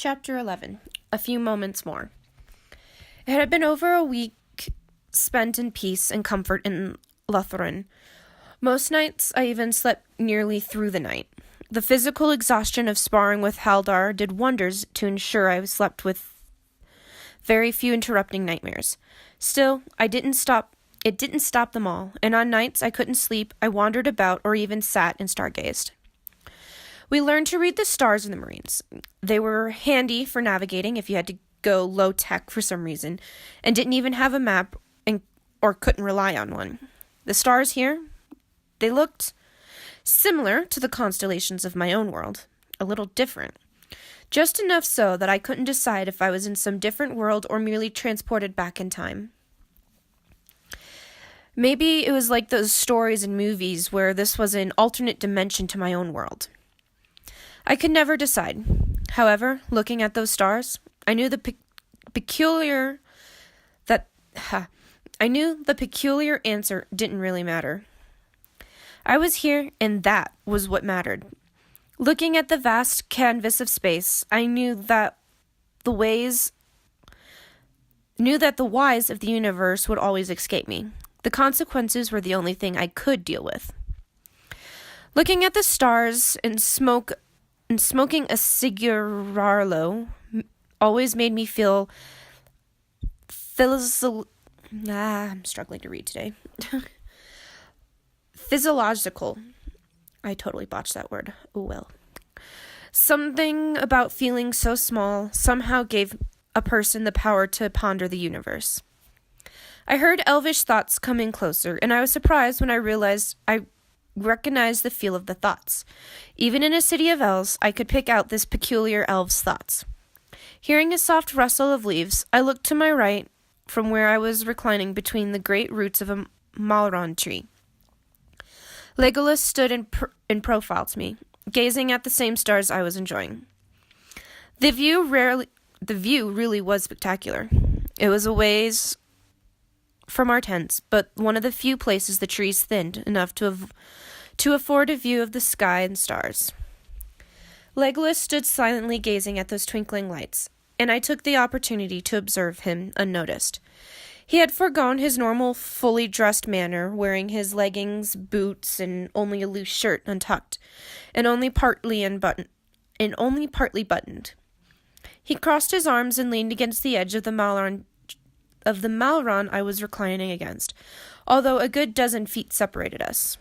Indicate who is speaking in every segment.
Speaker 1: Chapter 11. A few moments more. It had been over a week spent in peace and comfort in Lothringen. Most nights I even slept nearly through the night. The physical exhaustion of sparring with Haldar did wonders to ensure I slept with very few interrupting nightmares. Still, it didn't stop them all, and on nights I couldn't sleep, I wandered about or even sat and stargazed. We learned to read the stars in the Marines. They were handy for navigating if you had to go low-tech for some reason, and didn't even have a map or couldn't rely on one. The stars here, they looked similar to the constellations of my own world, a little different. Just enough so that I couldn't decide if I was in some different world or merely transported back in time. Maybe it was like those stories and movies where this was an alternate dimension to my own world. I could never decide. However, looking at those stars, I knew the peculiar answer didn't really matter. I was here, and that was what mattered. Looking at the vast canvas of space, I knew that the whys of the universe would always escape me. The consequences were the only thing I could deal with. Looking at the stars and smoking a cigarro always made me feel I'm struggling to read today. Physiological. I totally botched that word. Oh well. Something about feeling so small somehow gave a person the power to ponder the universe. I heard elvish thoughts coming closer, and I was surprised when I realized I recognized the feel of the thoughts. Even in a city of elves, I could pick out this peculiar elf's thoughts. Hearing a soft rustle of leaves, I looked to my right from where I was reclining between the great roots of a Malron tree. Legolas stood in profile to me, gazing at the same stars I was enjoying. The view really was spectacular. It was a ways from our tents, but one of the few places the trees thinned enough to afford a view of the sky and stars. Legolas stood silently gazing at those twinkling lights, and I took the opportunity to observe him unnoticed. He had foregone his normal, fully dressed manner, wearing his leggings, boots, and only a loose shirt untucked, and only partly buttoned. He crossed his arms and leaned against the edge of the Malron I was reclining against, although a good dozen feet separated us.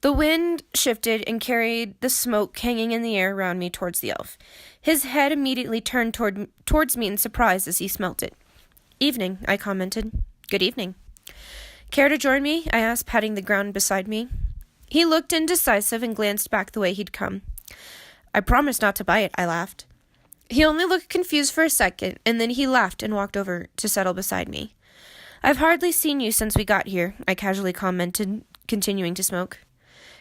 Speaker 1: The wind shifted and carried the smoke hanging in the air around me towards the elf. His head immediately turned towards me in surprise as he smelt it. "Evening," I commented. "Good evening." "Care to join me?" I asked, patting the ground beside me. He looked indecisive and glanced back the way he'd come. "I promise not to bite," I laughed. He only looked confused for a second, and then he laughed and walked over to settle beside me. "I've hardly seen you since we got here," I casually commented, continuing to smoke.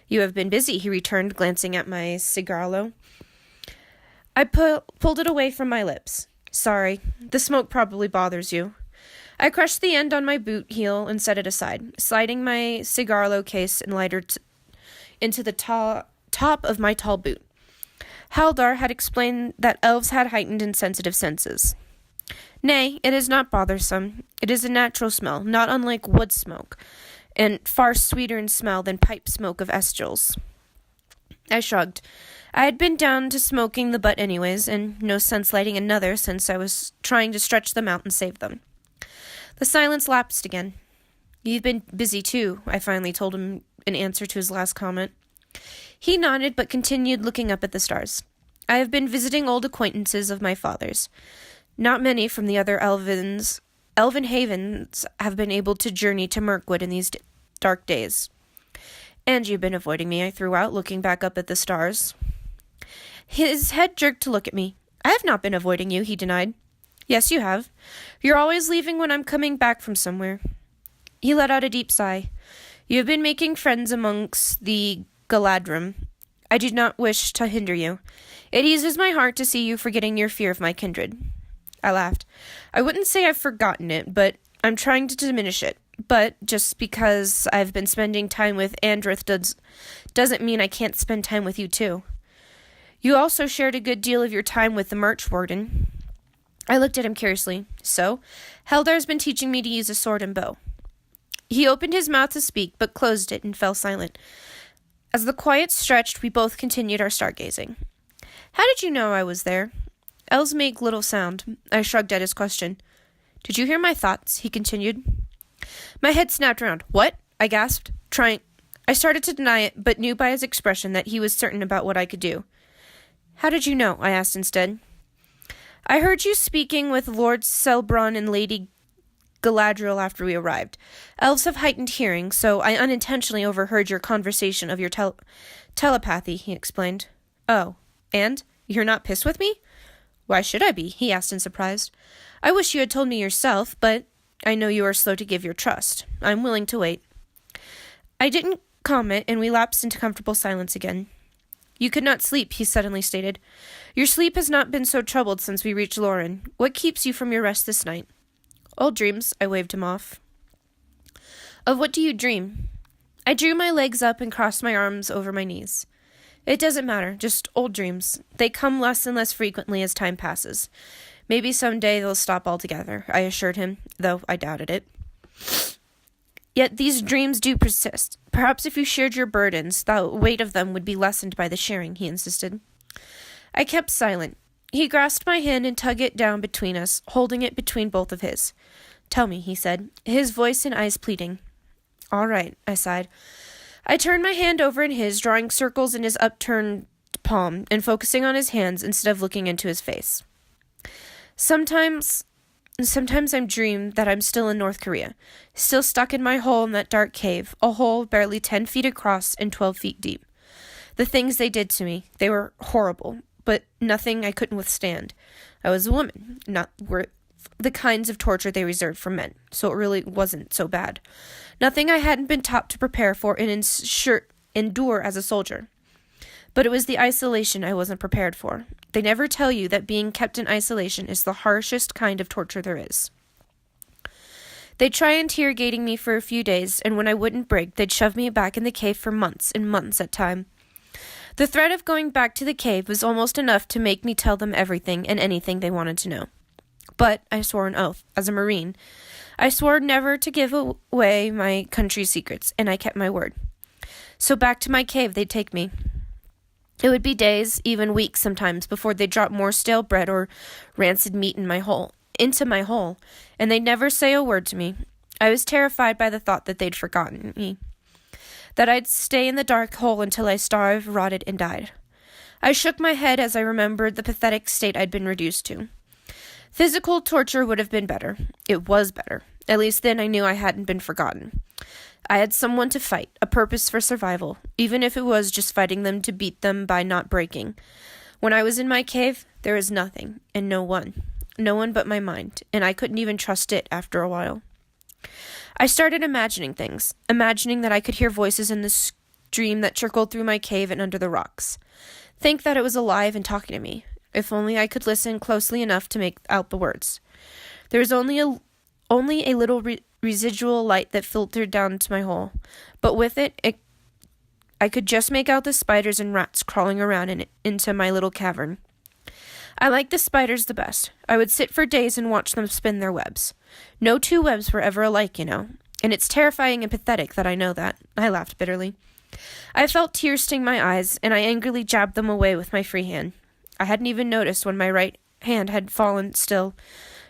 Speaker 1: "You have been busy," he returned, glancing at my cigarro. I pulled it away from my lips. "Sorry, the smoke probably bothers you." I crushed the end on my boot heel and set it aside, sliding my cigarro case and lighter into the top of my tall boot. Haldar had explained that elves had heightened and sensitive senses. "Nay, it is not bothersome. It is a natural smell, not unlike wood smoke, and far sweeter in smell than pipe smoke of Estrels." I shrugged. I had been down to smoking the butt anyways, and no sense lighting another since I was trying to stretch them out and save them. The silence lapsed again. "You've been busy too," I finally told him in answer to his last comment. He nodded but continued looking up at the stars. "I have been visiting old acquaintances of my father's. Not many from the other Elven havens have been able to journey to Mirkwood in these dark days." "And you've been avoiding me," I threw out, looking back up at the stars. His head jerked to look at me. "I have not been avoiding you," he denied. "Yes, you have. You're always leaving when I'm coming back from somewhere." He let out a deep sigh. "You have been making friends amongst the Galadrim. I do not wish to hinder you. It eases my heart to see you forgetting your fear of my kindred." I laughed. "I wouldn't say I've forgotten it, but I'm trying to diminish it. But just because I've been spending time with Andrith doesn't mean I can't spend time with you too. You also shared a good deal of your time with the March Warden. I looked at him curiously. So, Heldar's been teaching me to use a sword and bow. He opened his mouth to speak, but closed it and fell silent. As the quiet stretched, we both continued our stargazing. How did you know I was there? Elves make little sound. I shrugged at his question. Did you hear my thoughts? He continued. My head snapped around. What? I gasped, I started to deny it, but knew by his expression that he was certain about what I could do. How did you know? I asked instead. I heard you speaking with Lord Selbron and Lady Galadriel after we arrived. Elves have heightened hearing, so I unintentionally overheard your conversation of your telepathy, he explained. Oh, and? You're not pissed with me? Why should I be? He asked in surprise. I wish you had told me yourself, but I know you are slow to give your trust. I'm willing to wait. I didn't comment, and we lapsed into comfortable silence again. You could not sleep, he suddenly stated. Your sleep has not been so troubled since we reached Lauren. What keeps you from your rest this night? Old dreams, I waved him off. Of what do you dream? I drew my legs up and crossed my arms over my knees. It doesn't matter, just old dreams. They come less and less frequently as time passes. Maybe someday they'll stop altogether, I assured him, though I doubted it. Yet these dreams do persist. Perhaps if you shared your burdens, the weight of them would be lessened by the sharing, he insisted. I kept silent. He grasped my hand and tugged it down between us, holding it between both of his. Tell me, he said, his voice and eyes pleading. All right, I sighed. I turned my hand over in his, drawing circles in his upturned palm and focusing on his hands instead of looking into his face. Sometimes I dream that I'm still in North Korea, still stuck in my hole in that dark cave, a hole barely 10 feet across and 12 feet deep. The things they did to me, they were horrible, but nothing I couldn't withstand. I was a woman, not worth the kinds of torture they reserved for men, so it really wasn't so bad. Nothing I hadn't been taught to prepare for and endure as a soldier. But it was the isolation I wasn't prepared for. They never tell you that being kept in isolation is the harshest kind of torture there is. They'd try interrogating me for a few days, and when I wouldn't break, they'd shove me back in the cave for months and months at a time. The threat of going back to the cave was almost enough to make me tell them everything and anything they wanted to know. But I swore an oath, as a Marine. I swore never to give away my country's secrets, and I kept my word. So back to my cave they'd take me. It would be days, even weeks sometimes, before they'd drop more stale bread or rancid meat into my hole, and they'd never say a word to me. I was terrified by the thought that they'd forgotten me, that I'd stay in the dark hole until I starved, rotted, and died. I shook my head as I remembered the pathetic state I'd been reduced to. Physical torture would have been better. It was better. At least then I knew I hadn't been forgotten. I had someone to fight, a purpose for survival, even if it was just fighting them to beat them by not breaking. When I was in my cave, there was nothing, and no one but my mind, and I couldn't even trust it after a while. I started imagining things, imagining that I could hear voices in the stream that trickled through my cave and under the rocks. Think that it was alive and talking to me. If only I could listen closely enough to make out the words. There was only a little residual light that filtered down to my hole, but with it, I could just make out the spiders and rats crawling around into my little cavern. I liked the spiders the best. I would sit for days and watch them spin their webs. No two webs were ever alike, you know, and it's terrifying and pathetic that I know that. I laughed bitterly. I felt tears sting my eyes, and I angrily jabbed them away with my free hand. I hadn't even noticed when my right hand had fallen still,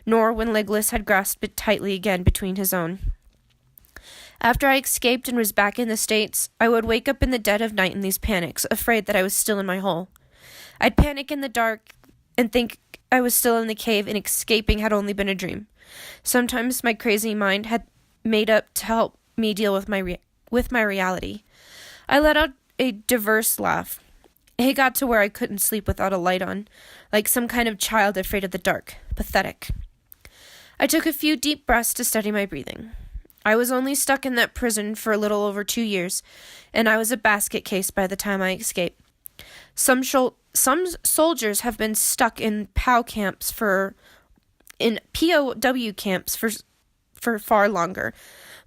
Speaker 1: nor when Legolas had grasped it tightly again between his own. After I escaped and was back in the States, I would wake up in the dead of night in these panics, afraid that I was still in my hole. I'd panic in the dark and think I was still in the cave and escaping had only been a dream. Sometimes my crazy mind had made up to help me deal with my reality. I let out a diverse laugh. It got to where I couldn't sleep without a light on, like some kind of child afraid of the dark. Pathetic. I took a few deep breaths to steady my breathing. I was only stuck in that prison for a little over 2 years, and I was a basket case by the time I escaped. Some soldiers have been stuck in POW camps for for far longer.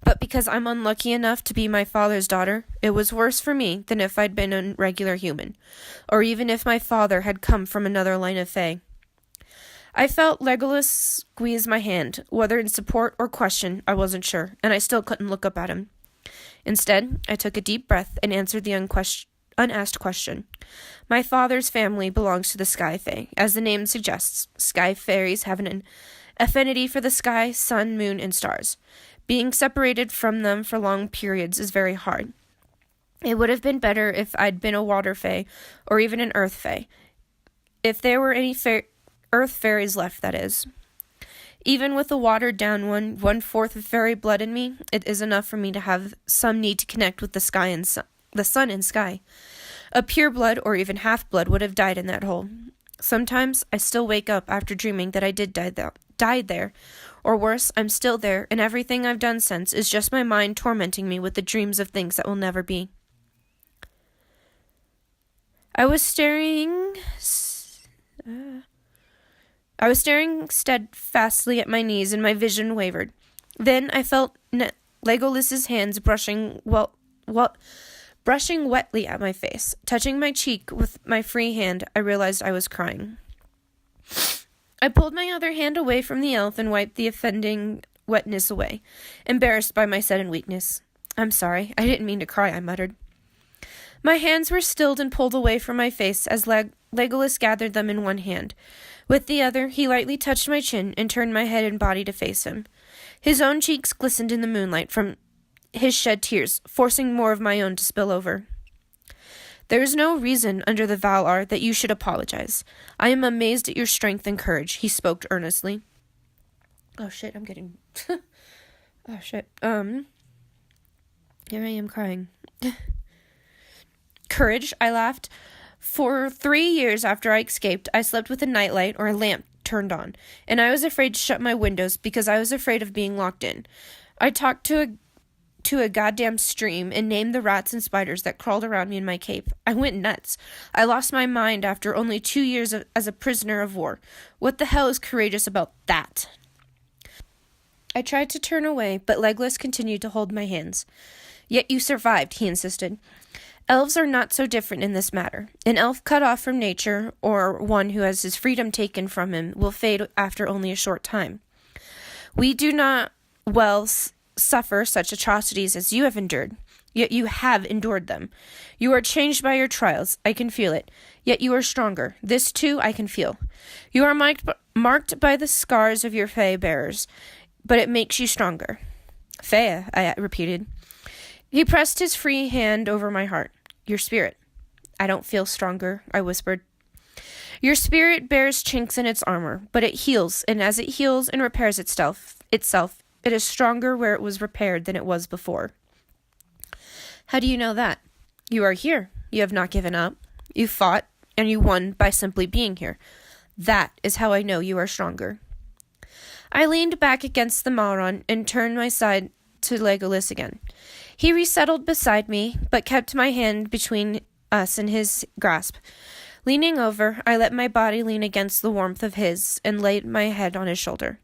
Speaker 1: But because I'm unlucky enough to be my father's daughter, it was worse for me than if I'd been a regular human, or even if my father had come from another line of fae. I felt Legolas squeeze my hand. Whether in support or question, I wasn't sure, and I still couldn't look up at him. Instead, I took a deep breath and answered the unasked question. My father's family belongs to the Sky Fae. As the name suggests, Sky Fairies have an affinity for the sky, sun, moon, and stars. Being separated from them for long periods is very hard. It would have been better if I'd been a water fae, or even an earth fae. If there were any earth fairies left, that is. Even with a watered-down one-fourth of fairy blood in me, it is enough for me to have some need to connect with the sky and the sun and sky. A pure blood or even half-blood would have died in that hole. Sometimes I still wake up after dreaming that I did die there. Or worse, I'm still there, and everything I've done since is just my mind tormenting me with the dreams of things that will never be. I was staring steadfastly at my knees, and my vision wavered. Then I felt Legolas's hands brushing wetly at my face. Touching my cheek with my free hand, I realized I was crying. I pulled my other hand away from the elf and wiped the offending wetness away, embarrassed by my sudden weakness. I'm sorry, I didn't mean to cry, I muttered. My hands were stilled and pulled away from my face as Legolas gathered them in one hand. With the other, he lightly touched my chin and turned my head and body to face him. His own cheeks glistened in the moonlight from his shed tears, forcing more of my own to spill over. There is no reason under the Valar that you should apologize. I am amazed at your strength and courage, he spoke earnestly. Oh shit, I'm getting... oh shit. Here I am crying. Courage, I laughed. For 3 years after I escaped, I slept with a nightlight or a lamp turned on, and I was afraid to shut my windows because I was afraid of being locked in. I talked to a goddamn stream and named the rats and spiders that crawled around me in my cape. I went nuts. I lost my mind after only 2 years as a prisoner of war. What the hell is courageous about that? I tried to turn away, but Legolas continued to hold my hands. Yet you survived, he insisted. Elves are not so different in this matter. An elf cut off from nature, or one who has his freedom taken from him, will fade after only a short time. We do not, suffer such atrocities as you have endured, yet you have endured them. You are changed by your trials, I can feel it, yet you are stronger. This, too, I can feel. You are marked by the scars of your Fae bearers, but it makes you stronger. Fae, I repeated. He pressed his free hand over my heart. Your spirit. I don't feel stronger, I whispered. Your spirit bears chinks in its armor, but it heals, and as it heals and repairs itself, it is stronger where it was repaired than it was before. How do you know that? You are here. You have not given up. You fought, and you won by simply being here. That is how I know you are stronger. I leaned back against the Mauron and turned my side to Legolas again. He resettled beside me, but kept my hand between us in his grasp. Leaning over, I let my body lean against the warmth of his and laid my head on his shoulder.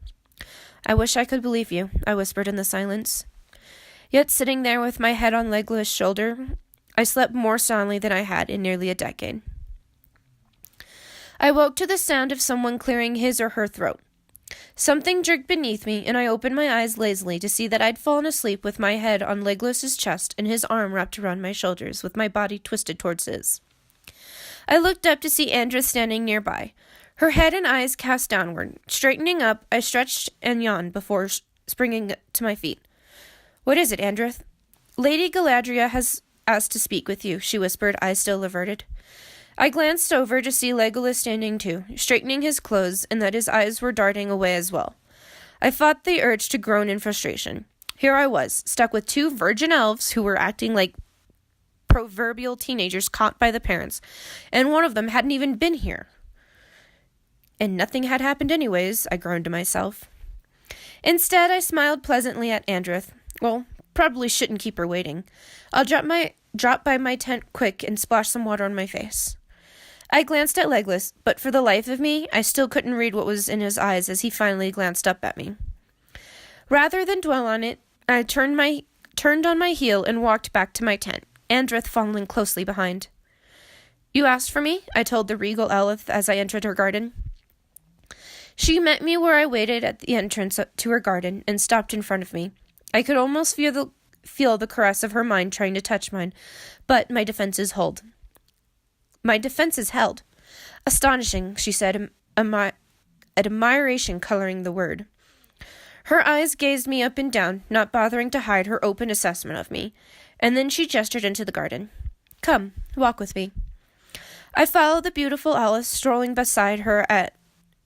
Speaker 1: I wish I could believe you, I whispered in the silence. Yet sitting there with my head on Legolas' shoulder, I slept more soundly than I had in nearly a decade. I woke to the sound of someone clearing his or her throat. Something jerked beneath me, and I opened my eyes lazily to see that I'd fallen asleep with my head on Legolas' chest and his arm wrapped around my shoulders, with my body twisted towards his. I looked up to see Andreth standing nearby, her head and eyes cast downward. Straightening up, I stretched and yawned before springing to my feet. What is it, Andreth? Lady Galadriel has asked to speak with you, she whispered, eyes still averted. I glanced over to see Legolas standing too, straightening his clothes, and that his eyes were darting away as well. I fought the urge to groan in frustration. Here I was, stuck with 2 virgin elves who were acting like proverbial teenagers caught by the parents, and one of them hadn't even been here. And nothing had happened anyways, I groaned to myself. Instead, I smiled pleasantly at Andreth. Well, probably shouldn't keep her waiting. I'll drop by my tent quick and splash some water on my face. I glanced at Legolas, but for the life of me, I still couldn't read what was in his eyes as he finally glanced up at me. Rather than dwell on it, I turned on my heel and walked back to my tent, Andrith following closely behind. You asked for me, I told the regal Elith as I entered her garden. She met me where I waited at the entrance to her garden and stopped in front of me. I could almost feel the caress of her mind trying to touch mine, but my defenses held. Astonishing, she said, admiration coloring the word. Her eyes gazed me up and down, not bothering to hide her open assessment of me, and then she gestured into the garden. Come, walk with me. I followed the beautiful Alice, strolling beside her at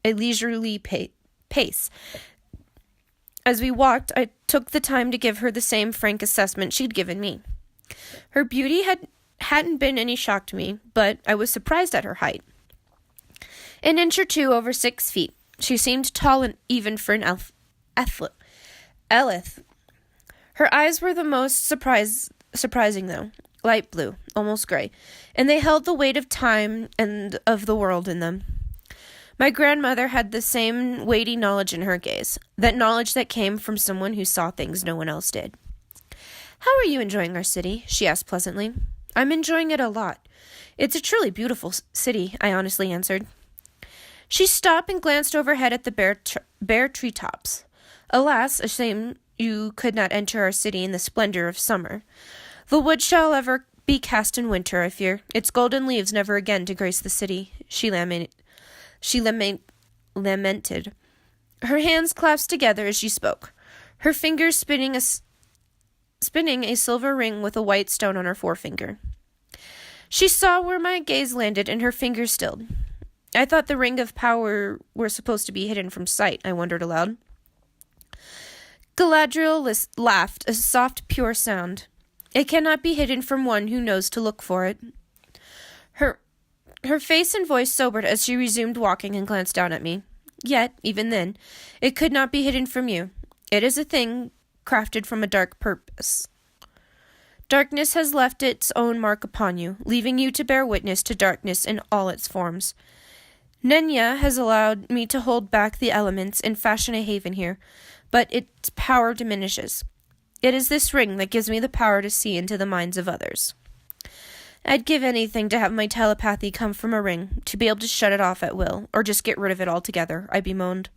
Speaker 1: a leisurely pace. As we walked, I took the time to give her the same frank assessment she'd given me. Her beauty hadn't been any shock to me, but I was surprised at her height. An inch or two over 6 feet. She seemed tall and even for an Elith. Her eyes were the most surprising, though. Light blue, almost gray, and they held the weight of time and of the world in them. My grandmother had the same weighty knowledge in her gaze, that knowledge that came from someone who saw things no one else did. How are you enjoying our city? She asked pleasantly. I'm enjoying it a lot. It's a truly beautiful city, I honestly answered. She stopped and glanced overhead at the bare treetops. Alas, a shame you could not enter our city in the splendor of summer. The wood shall ever be cast in winter, I fear. Its golden leaves never again to grace the city, she lamented. Her hands clasped together as she spoke, her fingers spinning a silver ring with a white stone on her forefinger. She saw where my gaze landed, and her fingers stilled. I thought the ring of power were supposed to be hidden from sight, I wondered aloud. Galadriel laughed, a soft, pure sound. It cannot be hidden from one who knows to look for it. Her face and voice sobered as she resumed walking and glanced down at me. Yet, even then, it could not be hidden from you. It is a thing crafted from a dark purpose. Darkness has left its own mark upon you, leaving you to bear witness to darkness in all its forms. Nenya has allowed me to hold back the elements and fashion a haven here, but its power diminishes. It is this ring that gives me the power to see into the minds of others. I'd give anything to have my telepathy come from a ring, to be able to shut it off at will, or just get rid of it altogether, I bemoaned.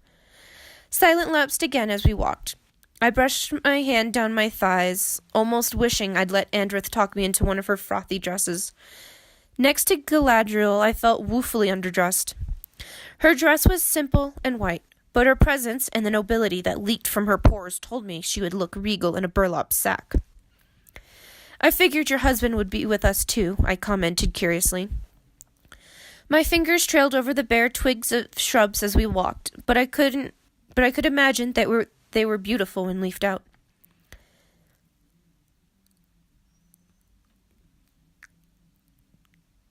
Speaker 1: Silence lapsed again as we walked. I brushed my hand down my thighs, almost wishing I'd let Andrith talk me into one of her frothy dresses. Next to Galadriel, I felt woefully underdressed. Her dress was simple and white, but her presence and the nobility that leaked from her pores told me she would look regal in a burlap sack. I figured your husband would be with us too, I commented curiously. My fingers trailed over the bare twigs of shrubs as we walked, but I could imagine that they were beautiful when leafed out.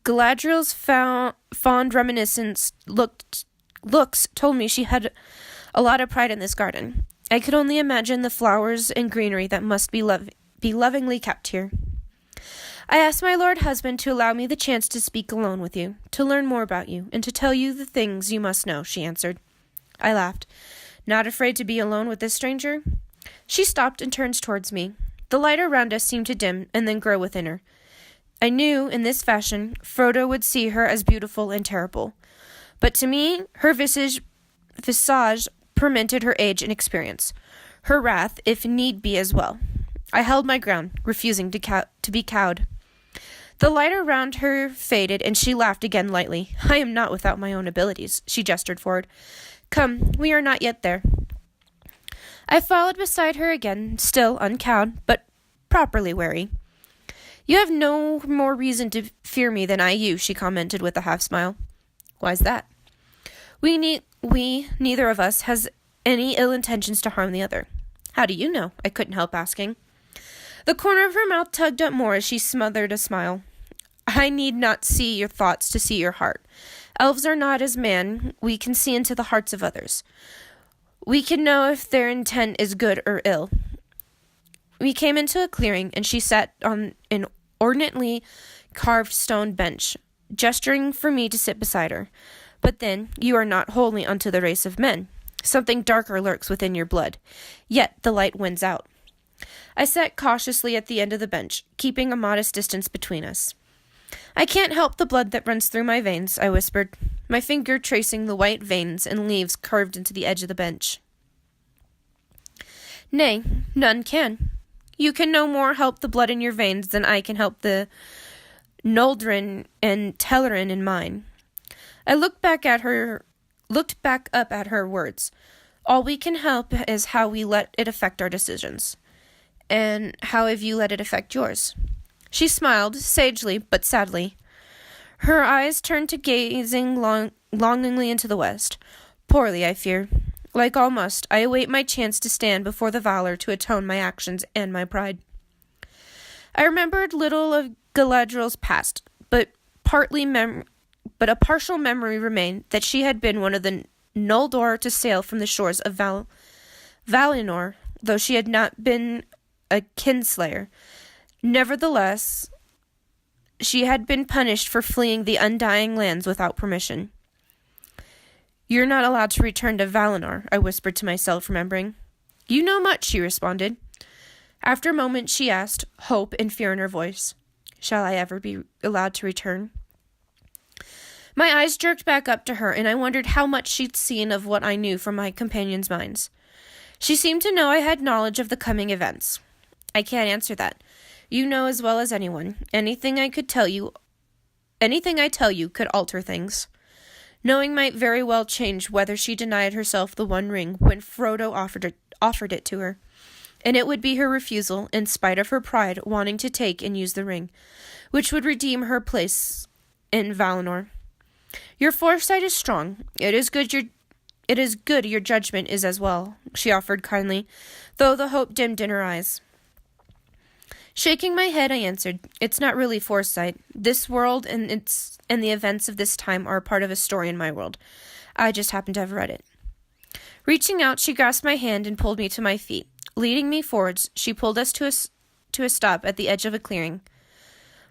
Speaker 1: Galadriel's fond reminiscent looks told me she had a lot of pride in this garden. I could only imagine the flowers and greenery that must be lovingly kept here. I asked my lord husband to allow me the chance to speak alone with you, to learn more about you, and to tell you the things you must know, she answered. I laughed. Not afraid to be alone with this stranger? She stopped and turned towards me. The light around us seemed to dim and then grow within her. I knew, in this fashion, Frodo would see her as beautiful and terrible. But to me, her visage permitted her age and experience, her wrath, if need be, as well. I held my ground, refusing to be cowed. The light around her faded, and she laughed again lightly. I am not without my own abilities, she gestured forward. Come, we are not yet there. I followed beside her again, still uncowed, but properly wary. You have no more reason to fear me than I you, she commented with a half-smile. Why's that? We neither of us has any ill intentions to harm the other. How do you know? I couldn't help asking. The corner of her mouth tugged up more as she smothered a smile. I need not see your thoughts to see your heart. Elves are not as man. We can see into the hearts of others. We can know if their intent is good or ill. We came into a clearing, and she sat on an ornately carved stone bench, gesturing for me to sit beside her. But then, you are not wholly unto the race of men. Something darker lurks within your blood. Yet the light wins out. I sat cautiously at the end of the bench, keeping a modest distance between us. I can't help the blood that runs through my veins, I whispered, my finger tracing the white veins and leaves carved into the edge of the bench. Nay, none can. You can no more help the blood in your veins than I can help the Noldrin and Tellerin in mine. I looked back up at her words. All we can help is how we let it affect our decisions. And how have you let it affect yours? She smiled, sagely but sadly. Her eyes turned to gazing longingly into the west. Poorly, I fear. Like all must, I await my chance to stand before the Valor to atone my actions and my pride. I remembered little of Galadriel's past, but a partial memory remained that she had been one of the Noldor to sail from the shores of Valinor, though she had not been a kinslayer. Nevertheless, she had been punished for fleeing the Undying Lands without permission. You're not allowed to return to Valinor, I whispered to myself, remembering. You know much, she responded. After a moment, she asked, hope and fear in her voice. Shall I ever be allowed to return? My eyes jerked back up to her, and I wondered how much she'd seen of what I knew from my companions' minds. She seemed to know I had knowledge of the coming events. I can't answer that. You know as well as anyone. Anything I tell you could alter things. Knowing might very well change whether she denied herself the One Ring when Frodo offered it to her. And it would be her refusal, in spite of her pride, wanting to take and use the ring, which would redeem her place in Valinor. Your foresight is strong. It is good your judgment is as well, she offered kindly, though the hope dimmed in her eyes. Shaking my head, I answered, it's not really foresight. This world and the events of this time are a part of a story in my world. I just happen to have read it. Reaching out, she grasped my hand and pulled me to my feet. Leading me forwards, she pulled us to a stop at the edge of a clearing.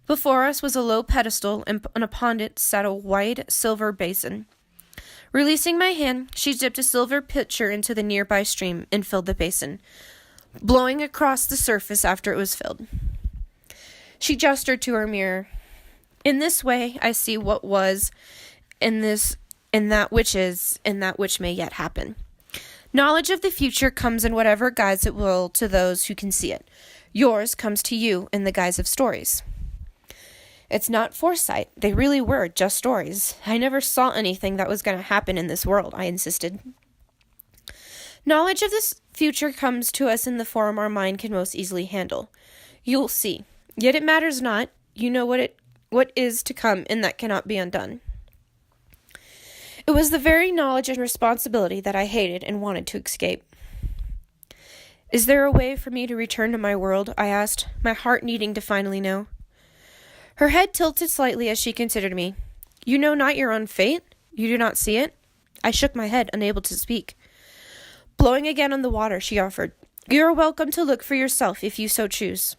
Speaker 1: Before us was a low pedestal, and upon it sat a wide silver basin. Releasing my hand, she dipped a silver pitcher into the nearby stream and filled the basin, blowing across the surface after it was filled. She gestured to her mirror. In this way, I see what was, and that which is, and that which may yet happen. Knowledge of the future comes in whatever guise it will to those who can see it. Yours comes to you in the guise of stories. It's not foresight. They really were just stories. I never saw anything that was going to happen in this world, I insisted. Knowledge of this future comes to us in the form our mind can most easily handle. You'll see. Yet it matters not. You know what is to come, and that cannot be undone. It was the very knowledge and responsibility that I hated and wanted to escape. Is there a way for me to return to my world? I asked, my heart needing to finally know. Her head tilted slightly as she considered me. You know not your own fate? You do not see it? I shook my head, unable to speak. Blowing again on the water, she offered. You are welcome to look for yourself if you so choose.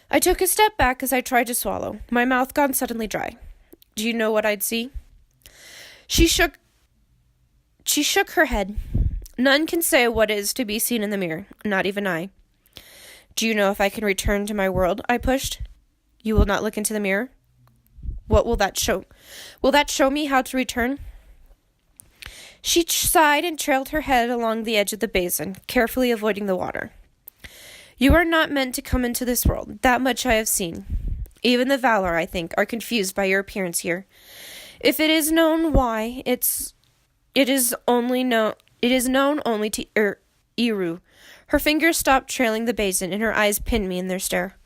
Speaker 1: I took a step back as I tried to swallow, my mouth gone suddenly dry. Do you know what I'd see? She shook her head. None can say what is to be seen in the mirror, not even I. Do you know if I can return to my world? I pushed. You will not look into the mirror? What will that show? Will that show me how to return? She sighed and trailed her head along the edge of the basin, carefully avoiding the water. You are not meant to come into this world. That much I have seen. Even the Valar, I think, are confused by your appearance here. If it is known why, it is known only to Eru. Her fingers stopped trailing the basin, and her eyes pinned me in their stare.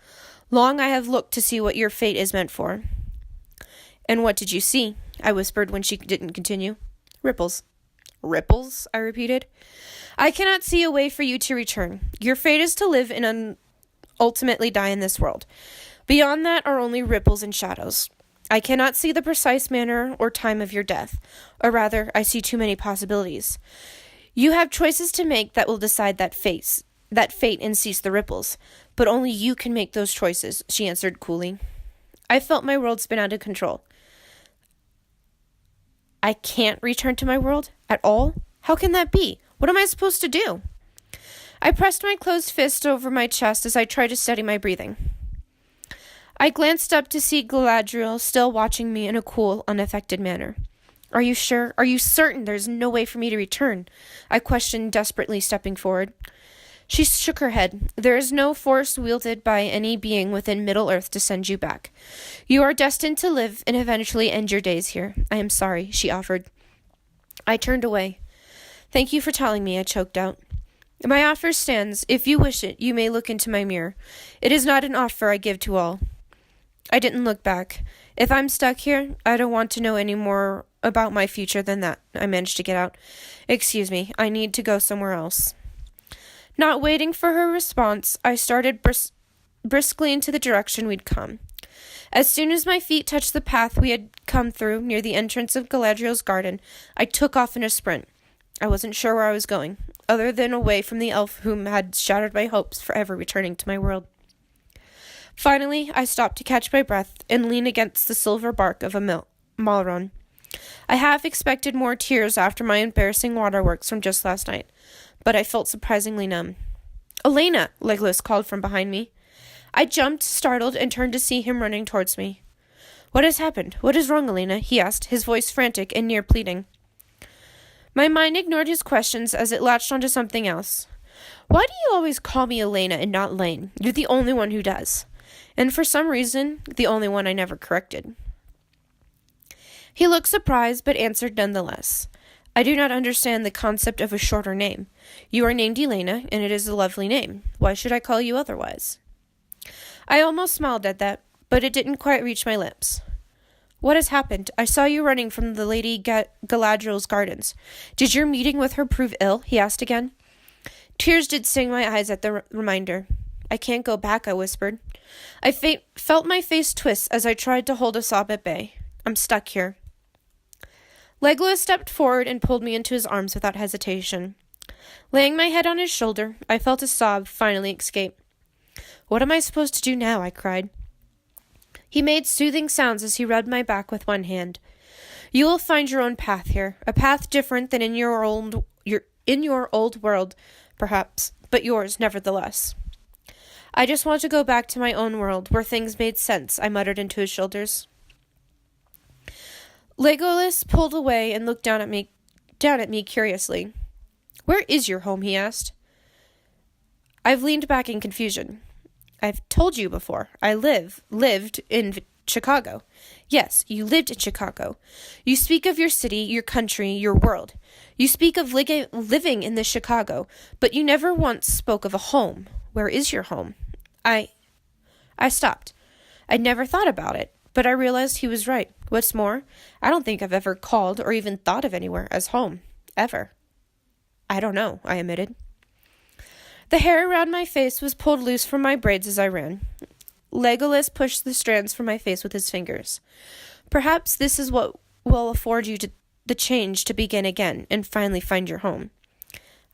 Speaker 1: Long I have looked to see what your fate is meant for. And what did you see? I whispered when she didn't continue. Ripples. Ripples? I repeated. I cannot see a way for you to return. Your fate is to live and ultimately die in this world. Beyond that are only ripples and shadows. I cannot see the precise manner or time of your death, or rather, I see too many possibilities. You have choices to make that will decide that fate and cease the ripples, but only you can make those choices, she answered coolly. I felt my world spin out of control. I can't return to my world at all? How can that be? What am I supposed to do? I pressed my closed fist over my chest as I tried to steady my breathing. I glanced up to see Galadriel still watching me in a cool, unaffected manner. Are you sure? Are you certain there's no way for me to return? I questioned, desperately stepping forward. She shook her head. There is no force wielded by any being within Middle-earth to send you back. You are destined to live and eventually end your days here. I am sorry, she offered. I turned away. Thank you for telling me, I choked out. My offer stands. If you wish it, you may look into my mirror. It is not an offer I give to all. I didn't look back. If I'm stuck here, I don't want to know any more about my future than that. I managed to get out. Excuse me, I need to go somewhere else. Not waiting for her response, I started briskly into the direction we'd come. As soon as my feet touched the path we had come through near the entrance of Galadriel's garden, I took off in a sprint. I wasn't sure where I was going, other than away from the elf whom had shattered my hopes for ever returning to my world. Finally, I stopped to catch my breath and lean against the silver bark of a Malron. I half expected more tears after my embarrassing waterworks from just last night, but I felt surprisingly numb. Elena! Legolas called from behind me. I jumped, startled, and turned to see him running towards me. What has happened? What is wrong, Elena? He asked, his voice frantic and near pleading. My mind ignored his questions as it latched onto something else. Why do you always call me Elena and not Lane? You're the only one who does. And for some reason, the only one I never corrected. He looked surprised, but answered nonetheless. I do not understand the concept of a shorter name. You are named Elena, and it is a lovely name. Why should I call you otherwise? I almost smiled at that, but it didn't quite reach my lips. What has happened? I saw you running from the Lady Galadriel's gardens. Did your meeting with her prove ill? He asked again. Tears did sting my eyes at the reminder. I can't go back, I whispered. I felt my face twist as I tried to hold a sob at bay. I'm stuck here. Legolas stepped forward and pulled me into his arms without hesitation. Laying my head on his shoulder, I felt a sob finally escape. What am I supposed to do now? I cried. He made soothing sounds as he rubbed my back with one hand. You will find your own path here, a path different than in your old world, perhaps, but yours nevertheless. I just want to go back to my own world, where things made sense, I muttered into his shoulders. Legolas pulled away and looked down at me curiously. Where is your home? He asked. I've leaned back in confusion. I've told you before. I lived in Chicago. Yes, you lived in Chicago. You speak of your city, your country, your world. You speak of living in this Chicago, but you never once spoke of a home. Where is your home? I stopped. I'd never thought about it, but I realized he was right. What's more, I don't think I've ever called or even thought of anywhere as home. Ever. I don't know, I admitted. The hair around my face was pulled loose from my braids as I ran. Legolas pushed the strands from my face with his fingers. Perhaps this is what will afford you the change to begin again and finally find your home.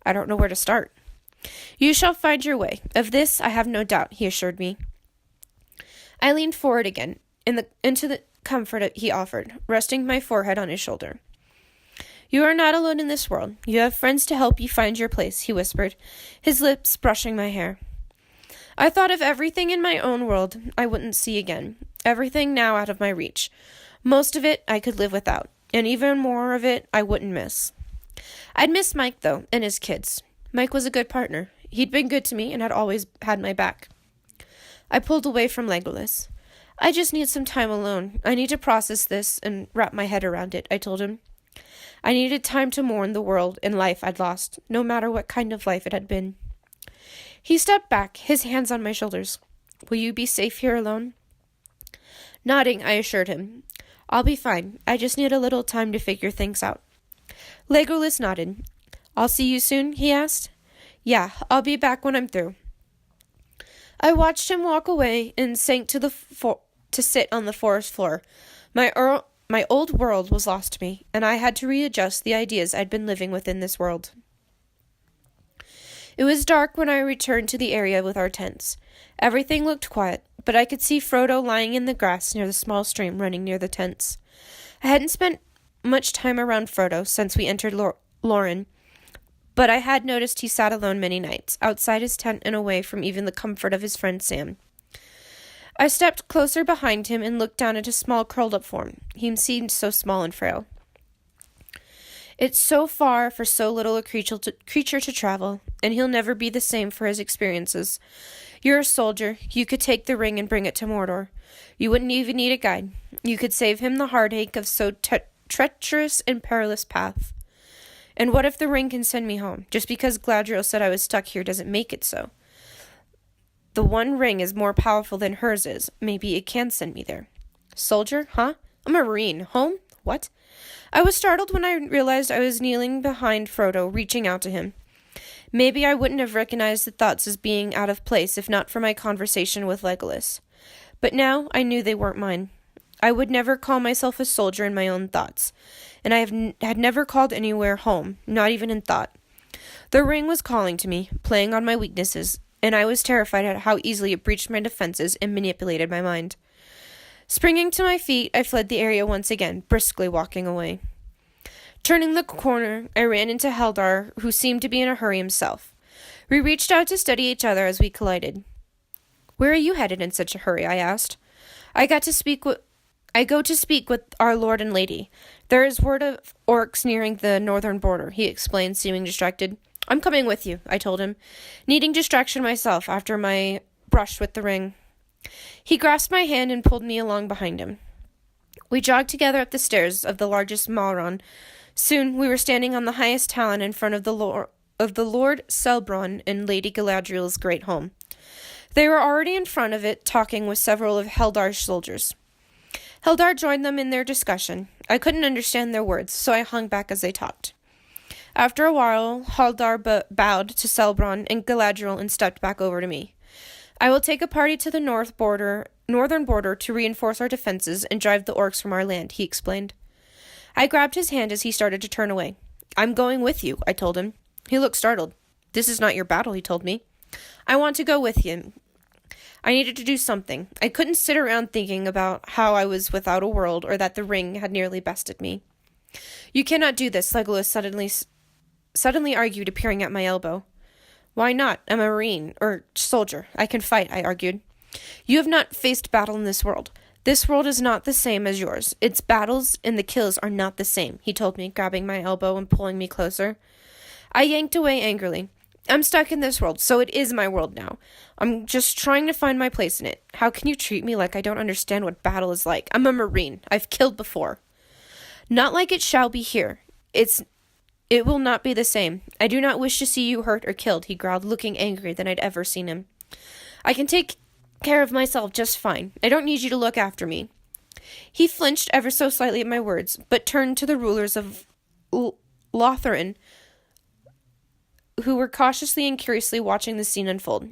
Speaker 1: I don't know where to start. You shall find your way. Of this I have no doubt, he assured me. I leaned forward again, into the comfort he offered, resting my forehead on his shoulder. You are not alone in this world. You have friends to help you find your place, he whispered, his lips brushing my hair. I thought of everything in my own world I wouldn't see again, everything now out of my reach. Most of it I could live without, and even more of it I wouldn't miss. I'd miss Mike, though, and his kids. Mike was a good partner. He'd been good to me and had always had my back. I pulled away from Legolas. I just need some time alone. I need to process this and wrap my head around it, I told him. I needed time to mourn the world and life I'd lost, no matter what kind of life it had been. He stepped back, his hands on my shoulders. Will you be safe here alone? Nodding, I assured him. I'll be fine. I just need a little time to figure things out. Legolas nodded. I'll see you soon, he asked. Yeah, I'll be back when I'm through. I watched him walk away and sank to sit on the forest floor. My old world was lost to me, and I had to readjust the ideas I'd been living within this world. It was dark when I returned to the area with our tents. Everything looked quiet, but I could see Frodo lying in the grass near the small stream running near the tents. I hadn't spent much time around Frodo since we entered Lorien, but I had noticed he sat alone many nights, outside his tent and away from even the comfort of his friend Sam. I stepped closer behind him and looked down at his small, curled-up form. He seemed so small and frail. It's so far for so little a creature to travel, and he'll never be the same for his experiences. You're a soldier. You could take the ring and bring it to Mordor. You wouldn't even need a guide. You could save him the heartache of so treacherous and perilous path. And what if the ring can send me home? Just because Galadriel said I was stuck here doesn't make it so. The One Ring is more powerful than hers is. Maybe it can send me there. Soldier? Huh? A Marine. Home? What? I was startled when I realized I was kneeling behind Frodo, reaching out to him. Maybe I wouldn't have recognized the thoughts as being out of place if not for my conversation with Legolas. But now I knew they weren't mine. I would never call myself a soldier in my own thoughts, and I had never called anywhere home, not even in thought. The ring was calling to me, playing on my weaknesses, and I was terrified at how easily it breached my defenses and manipulated my mind. Springing to my feet, I fled the area once again, briskly walking away. Turning the corner, I ran into Haldar, who seemed to be in a hurry himself. We reached out to study each other as we collided. "Where are you headed in such a hurry?" I asked. I go to speak with our lord and lady. There is word of orcs nearing the northern border," he explained, seeming distracted. "I'm coming with you," I told him, needing distraction myself after my brush with the ring. He grasped my hand and pulled me along behind him. We jogged together up the stairs of the largest Mauron. Soon we were standing on the highest talon in front of the Lord Celebron and Lady Galadriel's great home. They were already in front of it, talking with several of Heldar's soldiers. Heldar joined them in their discussion. I couldn't understand their words, so I hung back as they talked. After a while, Haldar bowed to Celebron and Galadriel and stepped back over to me. "I will take a party to the northern border to reinforce our defenses and drive the orcs from our land," he explained. I grabbed his hand as he started to turn away. "I'm going with you," I told him. He looked startled. "This is not your battle," he told me. "I want to go with you. I needed to do something. I couldn't sit around thinking about how I was without a world or that the ring had nearly bested me." "You cannot do this," Legolas suddenly argued, appearing at my elbow. "Why not? I'm a marine, or soldier. I can fight," I argued. "You have not faced battle in this world. This world is not the same as yours. Its battles and the kills are not the same," he told me, grabbing my elbow and pulling me closer. I yanked away angrily. "I'm stuck in this world, so it is my world now. I'm just trying to find my place in it. How can you treat me like I don't understand what battle is like? I'm a marine. I've killed before." "Not like it shall be here. It will not be the same. I do not wish to see you hurt or killed," he growled, looking angrier than I'd ever seen him. "I can take care of myself just fine. I don't need you to look after me." He flinched ever so slightly at my words, but turned to the rulers of Lothlorien, who were cautiously and curiously watching the scene unfold.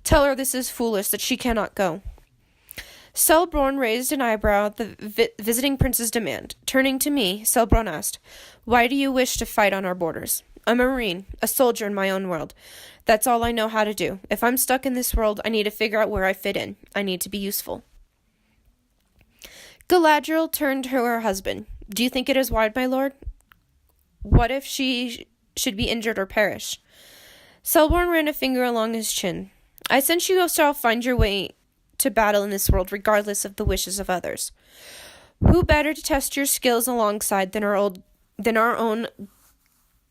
Speaker 1: "Tell her this is foolish, that she cannot go." Celebron raised an eyebrow at the visiting prince's demand. Turning to me, Celebron asked, "Why do you wish to fight on our borders?" "I'm a marine, a soldier in my own world. That's all I know how to do. If I'm stuck in this world, I need to figure out where I fit in. I need to be useful." Galadriel turned to her husband. "Do you think it is wise, my lord? What if she should be injured or perish?" Celebron ran a finger along his chin. "I sense you shall find your way to battle in this world regardless of the wishes of others. Who better to test your skills alongside than our own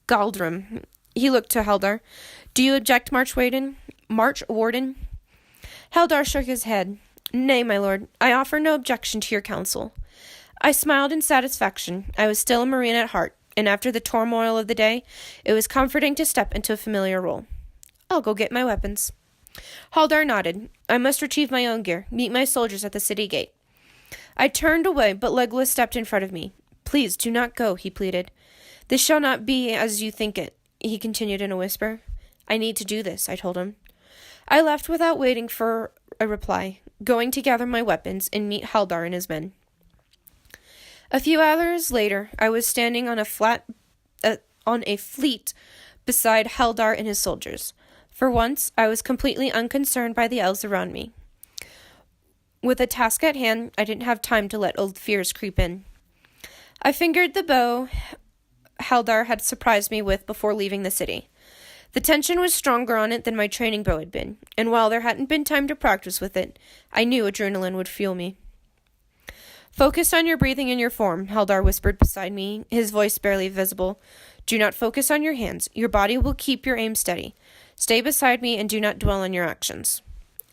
Speaker 1: Galdrim?" He looked to Haldar. "Do you object, Marchwarden?" Haldar shook his head. "Nay, my lord, I offer no objection to your counsel." I smiled in satisfaction. I was still a marine at heart, and after the turmoil of the day, it was comforting to step into a familiar role. "I'll go get my weapons." Haldar nodded. "I must retrieve my own gear. Meet my soldiers at the city gate." I turned away, but Legolas stepped in front of me. "Please, do not go," he pleaded. "This shall not be as you think it," he continued in a whisper. "I need to do this," I told him. I left without waiting for a reply, going to gather my weapons and meet Haldar and his men. A few hours later, I was standing on a fleet beside Haldar and his soldiers. For once, I was completely unconcerned by the elves around me. With a task at hand, I didn't have time to let old fears creep in. I fingered the bow Haldar had surprised me with before leaving the city. The tension was stronger on it than my training bow had been, and while there hadn't been time to practice with it, I knew adrenaline would fuel me. Focus on your breathing and your form, Haldar whispered beside me, his voice barely visible. Do not focus on your hands. Your body will keep your aim steady. Stay beside me and do not dwell on your actions.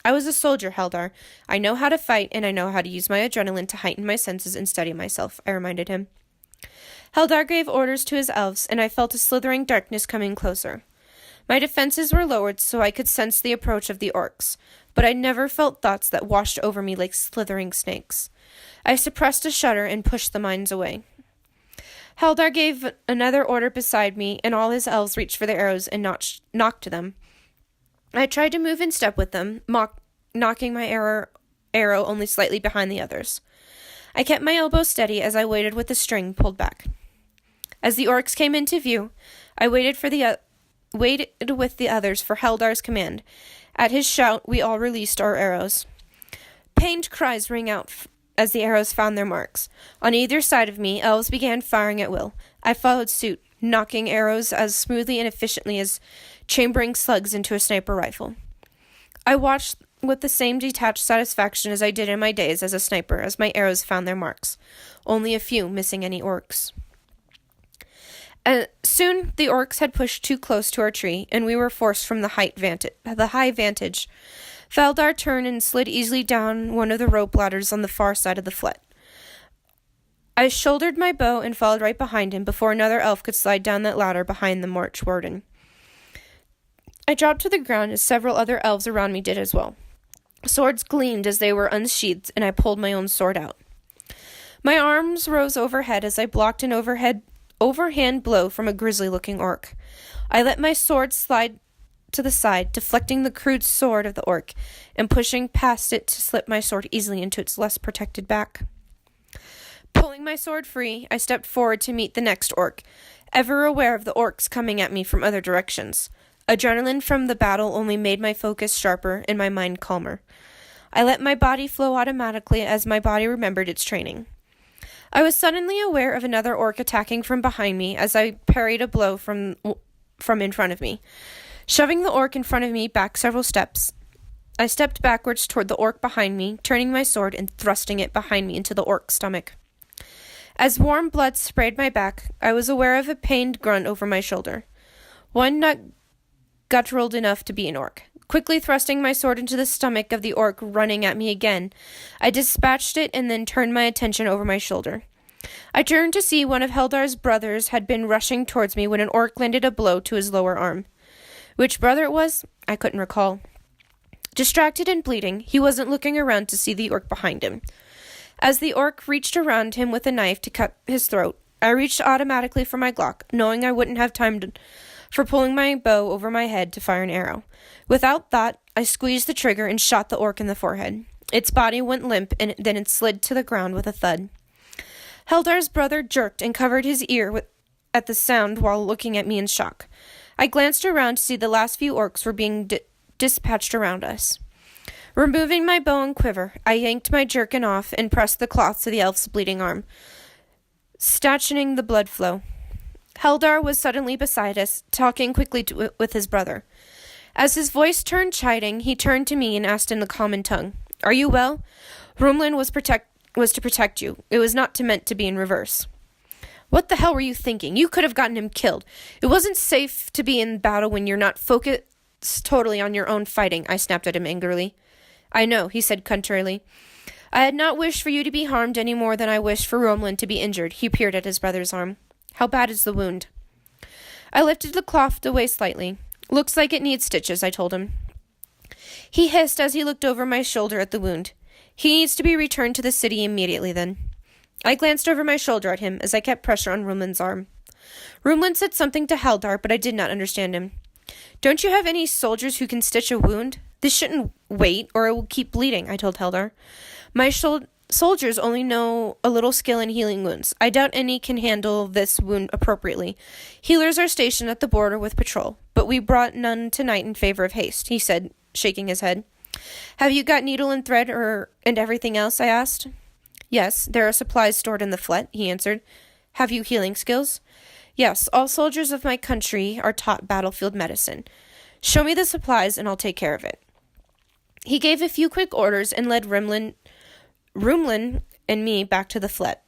Speaker 1: I was a soldier, Haldar. I know how to fight, and I know how to use my adrenaline to heighten my senses and steady myself, I reminded him. Haldar gave orders to his elves, and I felt a slithering darkness coming closer. My defenses were lowered so I could sense the approach of the orcs, but I never felt thoughts that washed over me like slithering snakes. I suppressed a shudder and pushed the minds away. Haldar gave another order beside me, and all his elves reached for their arrows and knocked them. I tried to move in step with them, knocking my arrow only slightly behind the others. I kept my elbow steady as I waited with the string pulled back. As the orcs came into view, I waited with the others for Haldar's command. At his shout, we all released our arrows. Pained cries rang out as the arrows found their marks. On either side of me, elves began firing at will. I followed suit, knocking arrows as smoothly and efficiently as chambering slugs into a sniper rifle. I watched with the same detached satisfaction as I did in my days as a sniper as my arrows found their marks, only a few missing any orcs. Soon the orcs had pushed too close to our tree, and we were forced from the high vantage. Haldar turned and slid easily down one of the rope ladders on the far side of the flat. I shouldered my bow and followed right behind him before another elf could slide down that ladder behind the march warden. I dropped to the ground as several other elves around me did as well. Swords gleamed as they were unsheathed, and I pulled my own sword out. My arms rose overhead as I blocked an overhand blow from a grisly-looking orc. I let my sword slide to the side, deflecting the crude sword of the orc, and pushing past it to slip my sword easily into its less protected back. Pulling my sword free, I stepped forward to meet the next orc, ever aware of the orcs coming at me from other directions. Adrenaline from the battle only made my focus sharper and my mind calmer. I let my body flow automatically as my body remembered its training. I was suddenly aware of another orc attacking from behind me as I parried a blow from in front of me. Shoving the orc in front of me back several steps, I stepped backwards toward the orc behind me, turning my sword and thrusting it behind me into the orc's stomach. As warm blood sprayed my back, I was aware of a pained grunt over my shoulder. One not guttural enough to be an orc. Quickly thrusting my sword into the stomach of the orc running at me again, I dispatched it and then turned my attention over my shoulder. I turned to see one of Haldar's brothers had been rushing towards me when an orc landed a blow to his lower arm. Which brother it was, I couldn't recall. Distracted and bleeding, he wasn't looking around to see the orc behind him. As the orc reached around him with a knife to cut his throat, I reached automatically for my Glock, knowing I wouldn't have time for pulling my bow over my head to fire an arrow. Without thought, I squeezed the trigger and shot the orc in the forehead. Its body went limp, and then it slid to the ground with a thud. Haldar's brother jerked and covered his ear at the sound while looking at me in shock. I glanced around to see the last few orcs were being dispatched around us. Removing my bow and quiver, I yanked my jerkin off and pressed the cloth to the elf's bleeding arm, stationing the blood flow. Haldar was suddenly beside us, talking quickly with his brother. As his voice turned chiding, he turned to me and asked in the common tongue, "Are you well? Rumlin was to protect you. It was not meant to be in reverse." "What the hell were you thinking? You could have gotten him killed. It wasn't safe to be in battle when you're not focused totally on your own fighting," I snapped at him angrily. "I know," he said contrarily. "I had not wished for you to be harmed any more than I wished for Rumlin to be injured." He peered at his brother's arm. "How bad is the wound?" I lifted the cloth away slightly. "Looks like it needs stitches," I told him. He hissed as he looked over my shoulder at the wound. "He needs to be returned to the city immediately, then." I glanced over my shoulder at him as I kept pressure on Rumlin's arm. Rumlin said something to Haldar, but I did not understand him. "Don't you have any soldiers who can stitch a wound? This shouldn't wait, or it will keep bleeding," I told Haldar. "My soldiers only know a little skill in healing wounds. I doubt any can handle this wound appropriately. Healers are stationed at the border with patrol, but we brought none tonight in favor of haste," he said, shaking his head. "Have you got needle and thread and everything else?" I asked. "Yes, there are supplies stored in the flat," he answered. Have you healing skills? Yes, all soldiers of my country are taught battlefield medicine. Show me the supplies and I'll take care of it. He gave a few quick orders and led Rumlin and me back to the flat,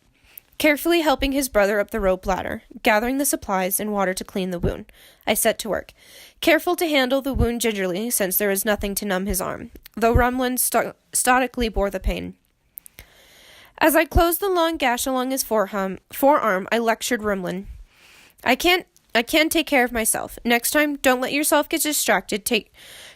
Speaker 1: carefully helping his brother up the rope ladder, gathering the supplies and water to clean the wound. I set to work, careful to handle the wound gingerly since there was nothing to numb his arm, though Rumlin stoically bore the pain. As I closed the long gash along his forearm, I lectured Rumlin. I can take care of myself. Next time, don't let yourself get distracted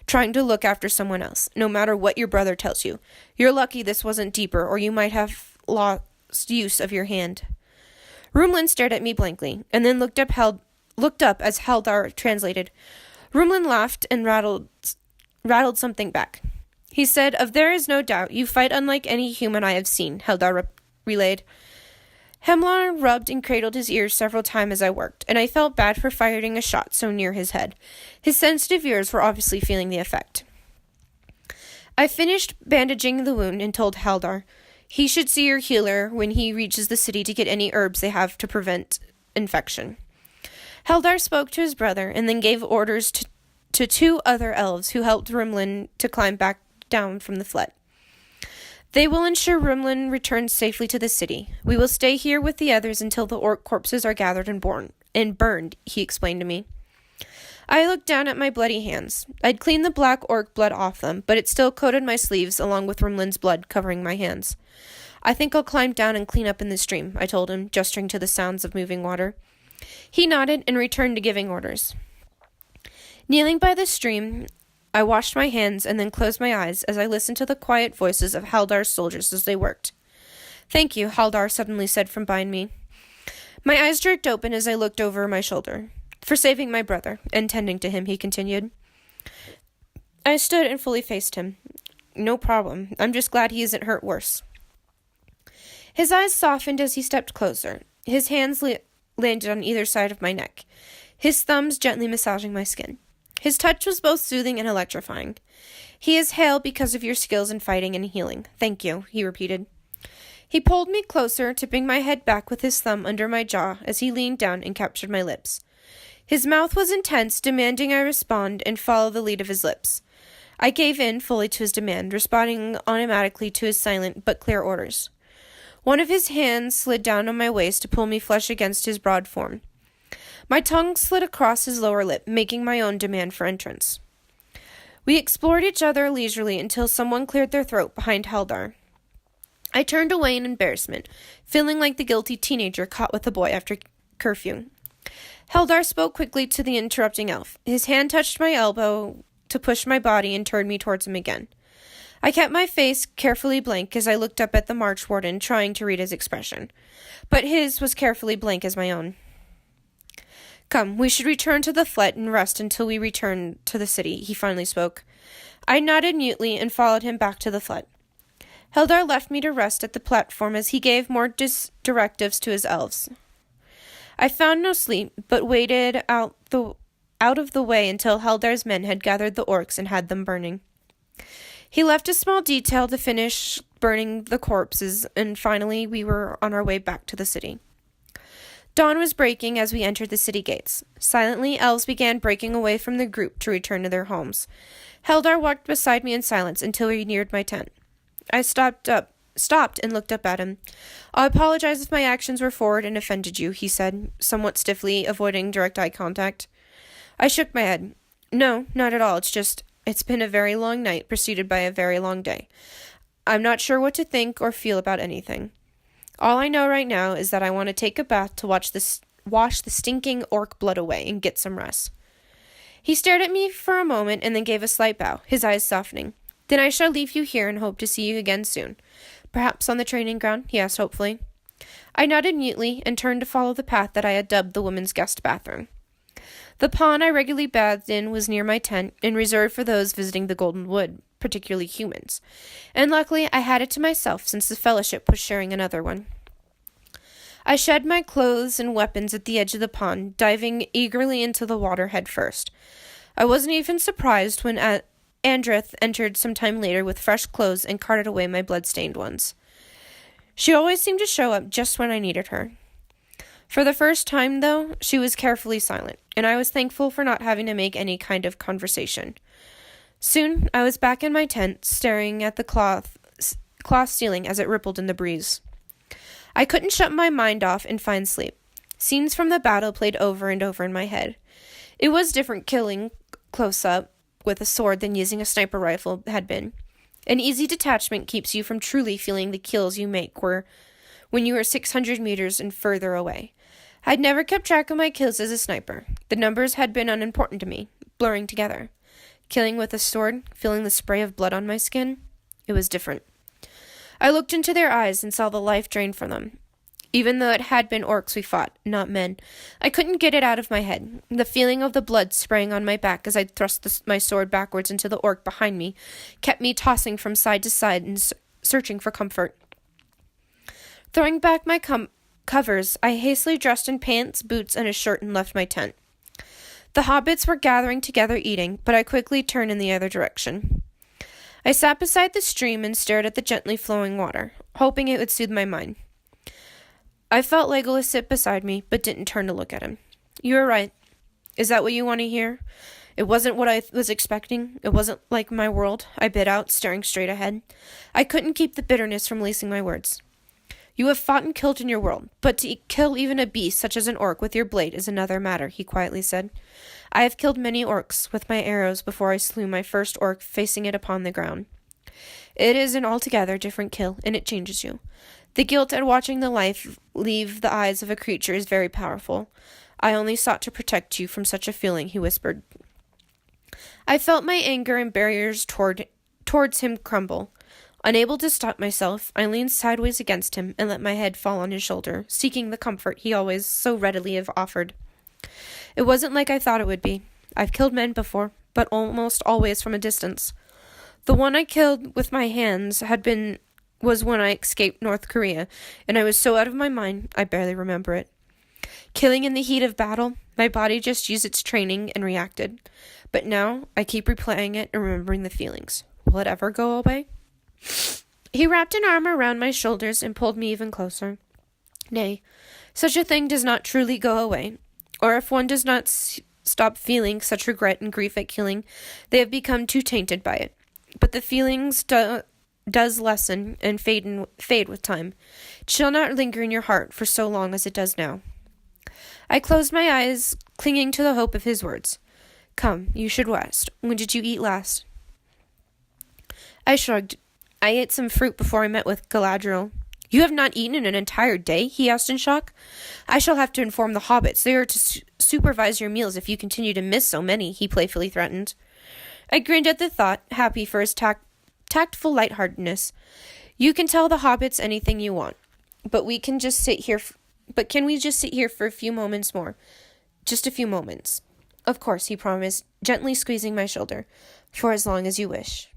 Speaker 1: trying to look after someone else, no matter what your brother tells you. You're lucky this wasn't deeper, or you might have lost use of your hand. Rumlin stared at me blankly, and then looked up as Haldar translated. Rumlin laughed and rattled something back. He said, "There is no doubt, you fight unlike any human I have seen," Haldar relayed. Hemlar rubbed and cradled his ears several times as I worked, and I felt bad for firing a shot so near his head. His sensitive ears were obviously feeling the effect. I finished bandaging the wound and told Haldar he should see your healer when he reaches the city to get any herbs they have to prevent infection. Haldar spoke to his brother and then gave orders to two other elves who helped Rumlin to climb back down from the flat. They will ensure Rumlin returns safely to the city. We will stay here with the others until the orc corpses are gathered and burned, he explained to me. I looked down at my bloody hands. I'd cleaned the black orc blood off them, but it still coated my sleeves along with Rumlin's blood covering my hands. I think I'll climb down and clean up in the stream, I told him, gesturing to the sounds of moving water. He nodded and returned to giving orders. Kneeling by the stream, I washed my hands and then closed my eyes as I listened to the quiet voices of Haldar's soldiers as they worked. "Thank you," Haldar suddenly said from behind me. My eyes jerked open as I looked over my shoulder. "For saving my brother and tending to him," he continued. I stood and fully faced him. "No problem. I'm just glad he isn't hurt worse." His eyes softened as he stepped closer. His hands landed on either side of my neck, his thumbs gently massaging my skin. His touch was both soothing and electrifying. "He is hale because of your skills in fighting and healing. Thank you," he repeated. He pulled me closer, tipping my head back with his thumb under my jaw as he leaned down and captured my lips. His mouth was intense, demanding I respond and follow the lead of his lips. I gave in fully to his demand, responding automatically to his silent but clear orders. One of his hands slid down on my waist to pull me flush against his broad form. My tongue slid across his lower lip, making my own demand for entrance. We explored each other leisurely until someone cleared their throat behind Haldar. I turned away in embarrassment, feeling like the guilty teenager caught with a boy after curfew. Haldar spoke quickly to the interrupting elf. His hand touched my elbow to push my body and turned me towards him again. I kept my face carefully blank as I looked up at the March Warden, trying to read his expression. But his was carefully blank as my own. "Come, we should return to the flat and rest until we return to the city," he finally spoke. I nodded mutely and followed him back to the flat. Haldar left me to rest at the platform as he gave more directives to his elves. I found no sleep, but waited out of the way until Haldar's men had gathered the orcs and had them burning. He left a small detail to finish burning the corpses, and finally we were on our way back to the city. Dawn was breaking as we entered the city gates. Silently, elves began breaking away from the group to return to their homes. Haldar walked beside me in silence until we neared my tent. I stopped and looked up at him. "I apologize if my actions were forward and offended you," he said, somewhat stiffly, avoiding direct eye contact. I shook my head. "No, not at all. It's been a very long night, preceded by a very long day. I'm not sure what to think or feel about anything. All I know right now is that I want to take a bath to wash the stinking orc blood away and get some rest." He stared at me for a moment and then gave a slight bow, his eyes softening. "Then I shall leave you here and hope to see you again soon. Perhaps on the training ground?" he asked hopefully. I nodded mutely and turned to follow the path that I had dubbed the women's guest bathroom. The pond I regularly bathed in was near my tent and reserved for those visiting the Golden Wood, particularly humans, and luckily I had it to myself since the Fellowship was sharing another one. I shed my clothes and weapons at the edge of the pond, diving eagerly into the water head first. I wasn't even surprised when Andrith entered some time later with fresh clothes and carted away my blood-stained ones. She always seemed to show up just when I needed her. For the first time, though, she was carefully silent, and I was thankful for not having to make any kind of conversation. Soon, I was back in my tent, staring at the cloth ceiling as it rippled in the breeze. I couldn't shut my mind off and find sleep. Scenes from the battle played over and over in my head. It was different killing close up with a sword than using a sniper rifle had been. An easy detachment keeps you from truly feeling the kills you make when you are 600 meters and further away. I'd never kept track of my kills as a sniper. The numbers had been unimportant to me, blurring together. Killing with a sword, feeling the spray of blood on my skin, it was different. I looked into their eyes and saw the life drained from them. Even though it had been orcs we fought, not men, I couldn't get it out of my head. The feeling of the blood spraying on my back as I thrust my sword backwards into the orc behind me kept me tossing from side to side and searching for comfort. Throwing back my covers, I hastily dressed in pants, boots, and a shirt and left my tent. The hobbits were gathering together eating, but I quickly turned in the other direction. I sat beside the stream and stared at the gently flowing water, hoping it would soothe my mind. I felt Legolas sit beside me, but didn't turn to look at him. You were right. Is that what you want to hear? It wasn't what I was expecting. It wasn't like my world, I bit out, staring straight ahead. I couldn't keep the bitterness from lacing my words. You have fought and killed in your world, but to kill even a beast such as an orc with your blade is another matter, he quietly said. I have killed many orcs with my arrows before I slew my first orc facing it upon the ground. It is an altogether different kill, and it changes you. The guilt at watching the life leave the eyes of a creature is very powerful. I only sought to protect you from such a feeling, he whispered. I felt my anger and barriers towards him crumble. Unable to stop myself, I leaned sideways against him and let my head fall on his shoulder, seeking the comfort he always so readily have offered. It wasn't like I thought it would be. I've killed men before, but almost always from a distance. The one I killed with my hands was when I escaped North Korea, and I was so out of my mind, I barely remember it. Killing in the heat of battle, my body just used its training and reacted. But now, I keep replaying it and remembering the feelings. Will it ever go away? He wrapped an arm around my shoulders and pulled me even closer. Nay, such a thing does not truly go away. Or if one does not stop feeling such regret and grief at killing, they have become too tainted by it. But the feelings does lessen and fade with time. It shall not linger in your heart for so long as it does now. I closed my eyes, clinging to the hope of his words. Come, you should rest. When did you eat last? I shrugged. I ate some fruit before I met with Galadriel. You have not eaten in an entire day? He asked in shock. I shall have to inform the hobbits. They are to supervise your meals if you continue to miss so many, he playfully threatened. I grinned at the thought, happy for his tactful lightheartedness. You can tell the hobbits anything you want, but can we just sit here for a few moments more? Just a few moments. Of course, he promised, gently squeezing my shoulder. For as long as you wish.